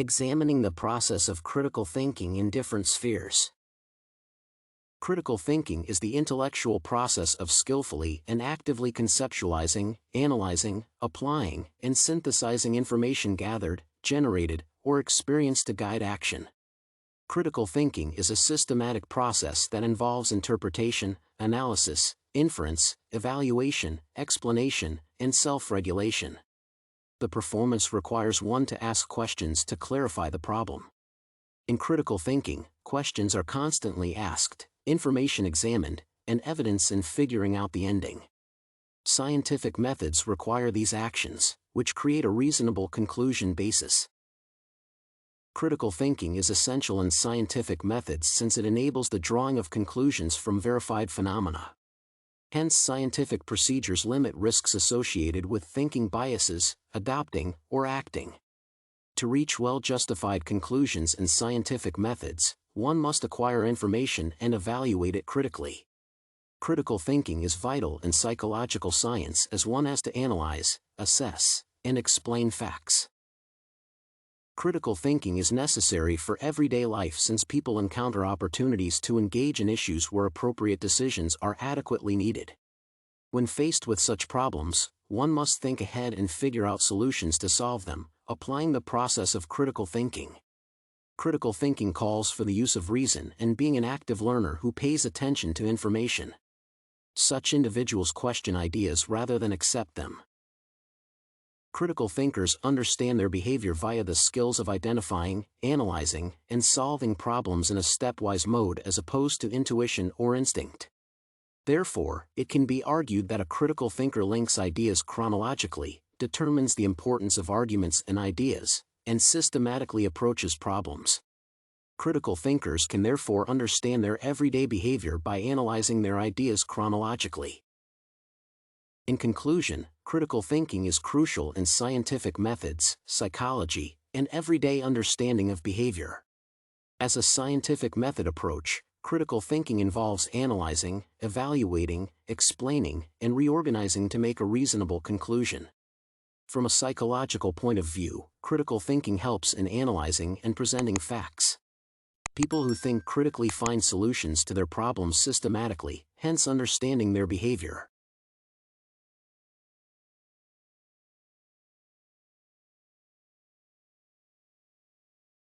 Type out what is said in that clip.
Examining the process of critical thinking in different spheres. Critical thinking is the intellectual process of skillfully and actively conceptualizing, analyzing, applying, and synthesizing information gathered, generated, or experienced to guide action. Critical thinking is a systematic process that involves interpretation, analysis, inference, evaluation, explanation, and self-regulation. The performance requires one to ask questions to clarify the problem. In critical thinking, questions are constantly asked, information examined, and evidence in figuring out the ending. Scientific methods require these actions, which create a reasonable conclusion basis. Critical thinking is essential in scientific methods since it enables the drawing of conclusions from verified phenomena. Hence, scientific procedures limit risks associated with thinking biases, adopting, or acting. To reach well-justified conclusions in scientific methods, one must acquire information and evaluate it critically. Critical thinking is vital in psychological science as one has to analyze, assess, and explain facts. Critical thinking is necessary for everyday life since people encounter opportunities to engage in issues where appropriate decisions are adequately needed. When faced with such problems, one must think ahead and figure out solutions to solve them, applying the process of critical thinking. Critical thinking calls for the use of reason and being an active learner who pays attention to information. Such individuals question ideas rather than accept them. Critical thinkers understand their behavior via the skills of identifying, analyzing, and solving problems in a stepwise mode as opposed to intuition or instinct. Therefore, it can be argued that a critical thinker links ideas chronologically, determines the importance of arguments and ideas, and systematically approaches problems. Critical thinkers can therefore understand their everyday behavior by analyzing their ideas chronologically. In conclusion, critical thinking is crucial in scientific methods, psychology, and everyday understanding of behavior. As a scientific method approach, critical thinking involves analyzing, evaluating, explaining, and reorganizing to make a reasonable conclusion. From a psychological point of view, critical thinking helps in analyzing and presenting facts. People who think critically find solutions to their problems systematically, hence understanding their behavior.